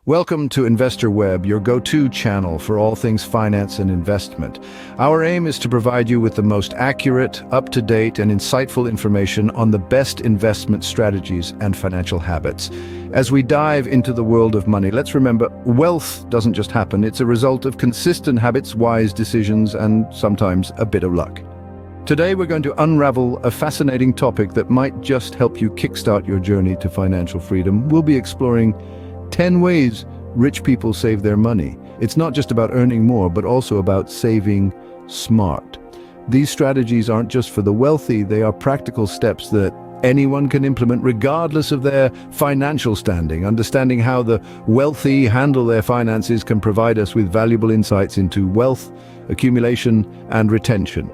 Welcome to Investor Web, your go-to channel for all things finance and investment. Our aim is to provide you with the most accurate, up-to-date, and insightful information on the best investment strategies and financial habits. As we dive into the world of money, let's remember, wealth doesn't just happen. It's a result of consistent habits, wise decisions, and sometimes a bit of luck. Today, we're going to unravel a fascinating topic that might just help you kickstart your journey to financial freedom. We'll be exploring 10 ways rich people save their money. It's not just about earning more, but also about saving smart. These strategies aren't just for the wealthy, they are practical steps that anyone can implement regardless of their financial standing. Understanding how the wealthy handle their finances can provide us with valuable insights into wealth, accumulation, and retention.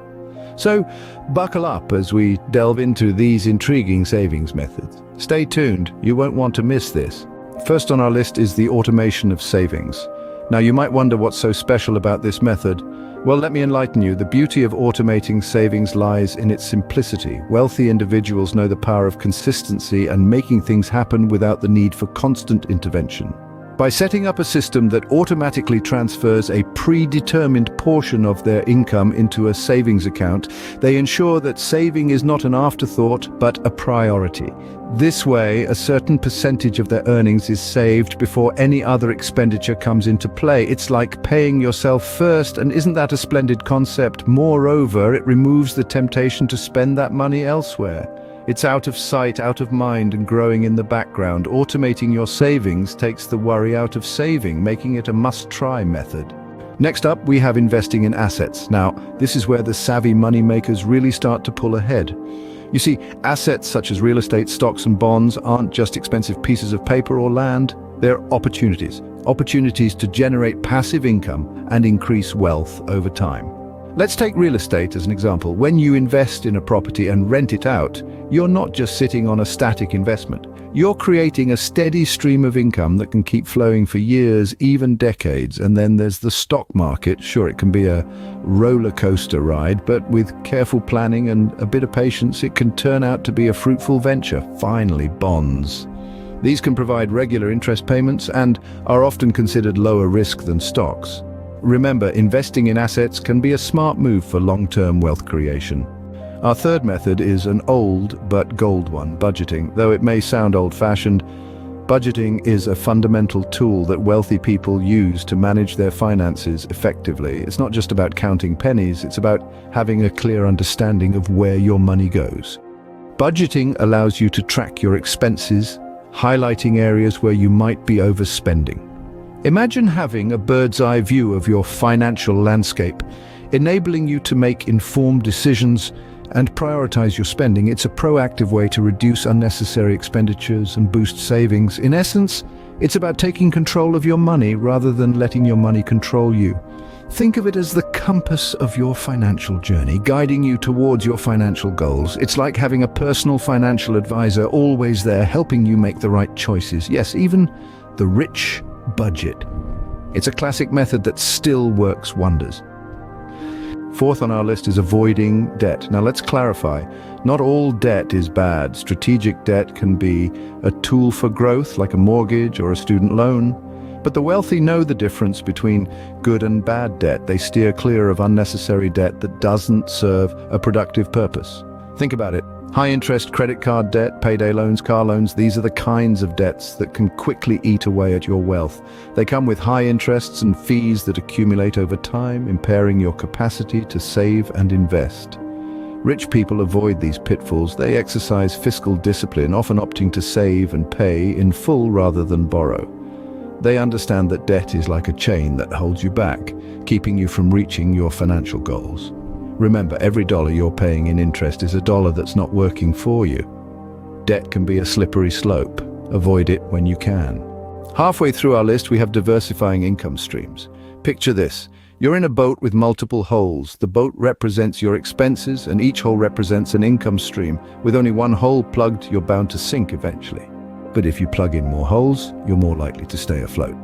So, buckle up as we delve into these intriguing savings methods. Stay tuned, you won't want to miss this. First on our list is the automation of savings. Now you might wonder what's so special about this method. Well, let me enlighten you. The beauty of automating savings lies in its simplicity. Wealthy individuals know the power of consistency and making things happen without the need for constant intervention. By setting up a system that automatically transfers a predetermined portion of their income into a savings account, they ensure that saving is not an afterthought, but a priority. This way, a certain percentage of their earnings is saved before any other expenditure comes into play. It's like paying yourself first, and isn't that a splendid concept? Moreover, it removes the temptation to spend that money elsewhere. It's out of sight, out of mind, and growing in the background. Automating your savings takes the worry out of saving, making it a must-try method. Next up, we have investing in assets. Now, this is where the savvy money makers really start to pull ahead. You see, assets such as real estate, stocks, and bonds aren't just expensive pieces of paper or land. They're opportunities. Opportunities to generate passive income and increase wealth over time. Let's take real estate as an example. When you invest in a property and rent it out, you're not just sitting on a static investment. You're creating a steady stream of income that can keep flowing for years, even decades. And then there's the stock market. Sure, it can be a roller coaster ride, but with careful planning and a bit of patience, it can turn out to be a fruitful venture. Finally, bonds. These can provide regular interest payments and are often considered lower risk than stocks. Remember, investing in assets can be a smart move for long-term wealth creation. Our third method is an old but gold one, budgeting. Though it may sound old-fashioned, budgeting is a fundamental tool that wealthy people use to manage their finances effectively. It's not just about counting pennies, it's about having a clear understanding of where your money goes. Budgeting allows you to track your expenses, highlighting areas where you might be overspending. Imagine having a bird's-eye view of your financial landscape, enabling you to make informed decisions and prioritize your spending. It's a proactive way to reduce unnecessary expenditures and boost savings. In essence, it's about taking control of your money rather than letting your money control you. Think of it as the compass of your financial journey, guiding you towards your financial goals. It's like having a personal financial advisor always there, helping you make the right choices. Yes, even the rich budget. It's a classic method that still works wonders. Fourth on our list is avoiding debt. Now let's clarify, not all debt is bad. Strategic debt can be a tool for growth, like a mortgage or a student loan. But the wealthy know the difference between good and bad debt. They steer clear of unnecessary debt that doesn't serve a productive purpose. Think about it. High-interest credit card debt, payday loans, car loans, these are the kinds of debts that can quickly eat away at your wealth. They come with high interests and fees that accumulate over time, impairing your capacity to save and invest. Rich people avoid these pitfalls. They exercise fiscal discipline, often opting to save and pay in full rather than borrow. They understand that debt is like a chain that holds you back, keeping you from reaching your financial goals. Remember, every dollar you're paying in interest is a dollar that's not working for you. Debt can be a slippery slope. Avoid it when you can. Halfway through our list, we have diversifying income streams. Picture this. You're in a boat with multiple holes. The boat represents your expenses, and each hole represents an income stream. With only one hole plugged, you're bound to sink eventually. But if you plug in more holes, you're more likely to stay afloat.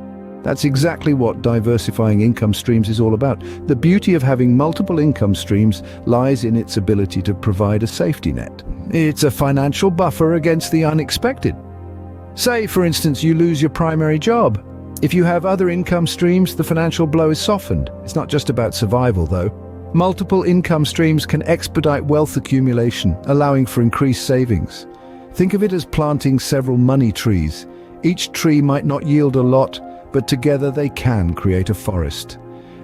That's exactly what diversifying income streams is all about. The beauty of having multiple income streams lies in its ability to provide a safety net. It's a financial buffer against the unexpected. Say, for instance, you lose your primary job. If you have other income streams, the financial blow is softened. It's not just about survival, though. Multiple income streams can expedite wealth accumulation, allowing for increased savings. Think of it as planting several money trees. Each tree might not yield a lot, but together they can create a forest.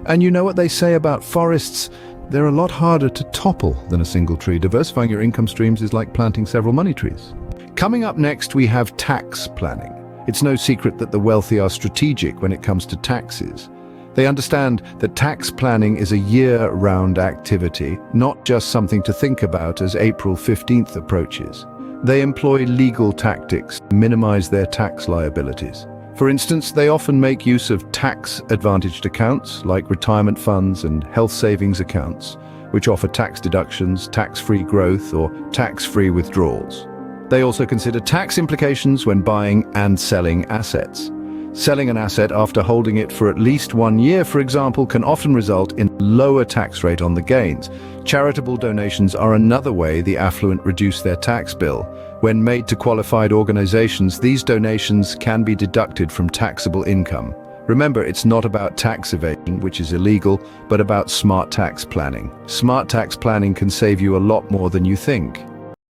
And you know what they say about forests? They're a lot harder to topple than a single tree. Diversifying your income streams is like planting several money trees. Coming up next, we have tax planning. It's no secret that the wealthy are strategic when it comes to taxes. They understand that tax planning is a year-round activity, not just something to think about as April 15th approaches. They employ legal tactics to minimize their tax liabilities. For instance, they often make use of tax-advantaged accounts like retirement funds and health savings accounts, which offer tax deductions, tax-free growth, or tax-free withdrawals. They also consider tax implications when buying and selling assets. Selling an asset after holding it for at least 1 year, for example, can often result in a lower tax rate on the gains. Charitable donations are another way the affluent reduce their tax bill. When made to qualified organizations, these donations can be deducted from taxable income. Remember, it's not about tax evasion, which is illegal, but about smart tax planning. Smart tax planning can save you a lot more than you think.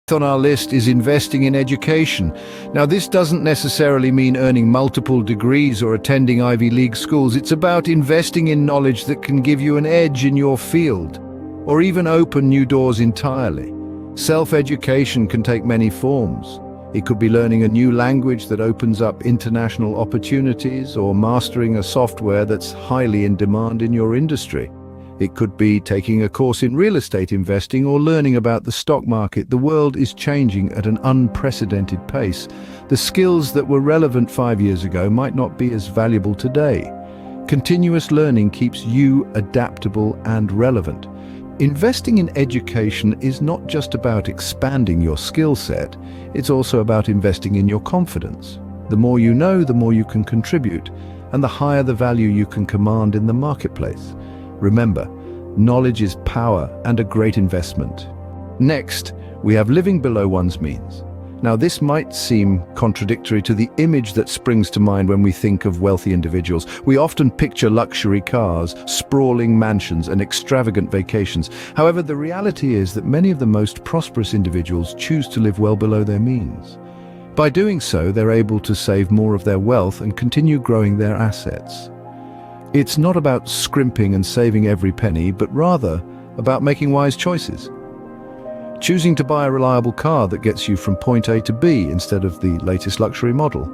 On our list is investing in education. Now, this doesn't necessarily mean earning multiple degrees or attending Ivy League schools. It's about investing in knowledge that can give you an edge in your field, or even open new doors entirely. Self-education can take many forms. It could be learning a new language that opens up international opportunities, or mastering a software that's highly in demand in your industry. It could be taking a course in real estate investing or learning about the stock market. The world is changing at an unprecedented pace. The skills that were relevant 5 years ago might not be as valuable today. Continuous learning keeps you adaptable and relevant. Investing in education is not just about expanding your skill set, it's also about investing in your confidence. The more you know, the more you can contribute, and the higher the value you can command in the marketplace. Remember, knowledge is power and a great investment. Next, we have living below one's means. Now, this might seem contradictory to the image that springs to mind when we think of wealthy individuals. We often picture luxury cars, sprawling mansions, and extravagant vacations. However, the reality is that many of the most prosperous individuals choose to live well below their means. By doing so, they're able to save more of their wealth and continue growing their assets. It's not about scrimping and saving every penny, but rather about making wise choices. Choosing to buy a reliable car that gets you from point A to B instead of the latest luxury model.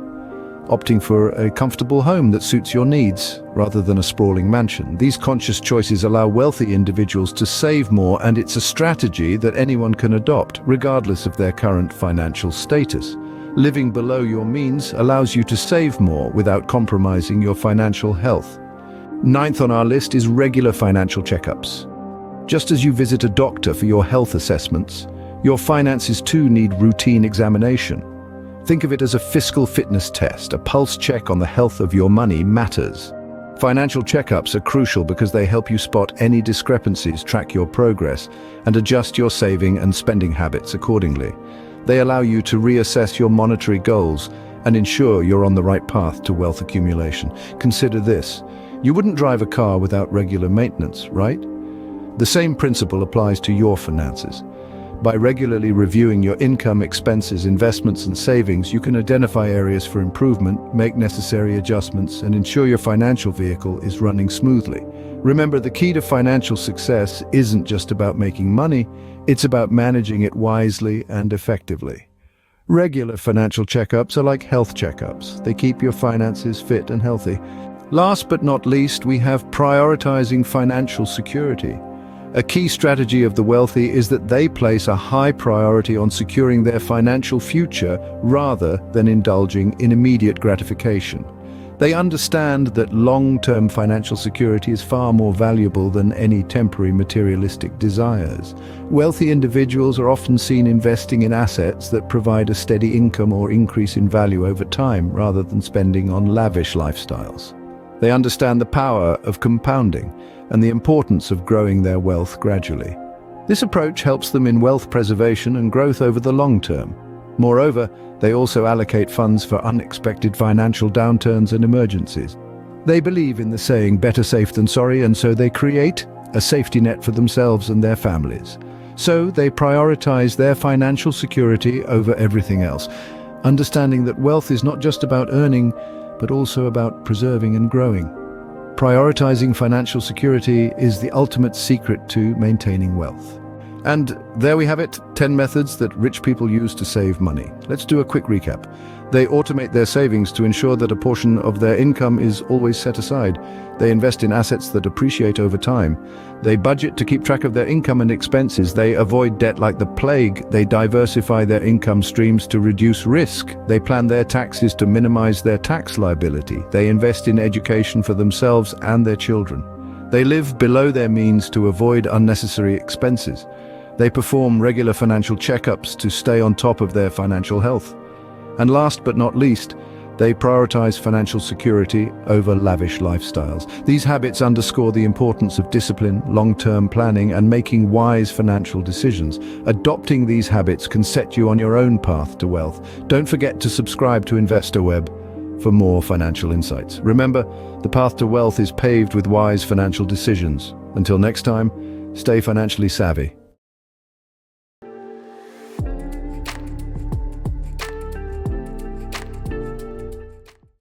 Opting for a comfortable home that suits your needs rather than a sprawling mansion. These conscious choices allow wealthy individuals to save more, and it's a strategy that anyone can adopt, regardless of their current financial status. Living below your means allows you to save more without compromising your financial health. Ninth on our list is regular financial checkups. Just as you visit a doctor for your health assessments, your finances too need routine examination. Think of it as a fiscal fitness test. A pulse check on the health of your money matters. Financial checkups are crucial because they help you spot any discrepancies, track your progress, and adjust your saving and spending habits accordingly. They allow you to reassess your monetary goals and ensure you're on the right path to wealth accumulation. Consider this. You wouldn't drive a car without regular maintenance, right? The same principle applies to your finances. By regularly reviewing your income, expenses, investments, and savings, you can identify areas for improvement, make necessary adjustments, and ensure your financial vehicle is running smoothly. Remember, the key to financial success isn't just about making money, it's about managing it wisely and effectively. Regular financial checkups are like health checkups. They keep your finances fit and healthy. Last but not least, we have prioritizing financial security. A key strategy of the wealthy is that they place a high priority on securing their financial future rather than indulging in immediate gratification. They understand that long-term financial security is far more valuable than any temporary materialistic desires. Wealthy individuals are often seen investing in assets that provide a steady income or increase in value over time rather than spending on lavish lifestyles. They understand the power of compounding and the importance of growing their wealth gradually. This approach helps them in wealth preservation and growth over the long term. Moreover, they also allocate funds for unexpected financial downturns and emergencies. They believe in the saying, better safe than sorry, and so they create a safety net for themselves and their families. So they prioritize their financial security over everything else, understanding that wealth is not just about earning, but also about preserving and growing. Prioritizing financial security is the ultimate secret to maintaining wealth. And there we have it, 10 methods that rich people use to save money. Let's do a quick recap. They automate their savings to ensure that a portion of their income is always set aside. They invest in assets that appreciate over time. They budget to keep track of their income and expenses. They avoid debt like the plague. They diversify their income streams to reduce risk. They plan their taxes to minimize their tax liability. They invest in education for themselves and their children. They live below their means to avoid unnecessary expenses. They perform regular financial checkups to stay on top of their financial health. And last but not least, they prioritize financial security over lavish lifestyles. These habits underscore the importance of discipline, long-term planning, and making wise financial decisions. Adopting these habits can set you on your own path to wealth. Don't forget to subscribe to InvestorWeb for more financial insights. Remember, the path to wealth is paved with wise financial decisions. Until next time, stay financially savvy.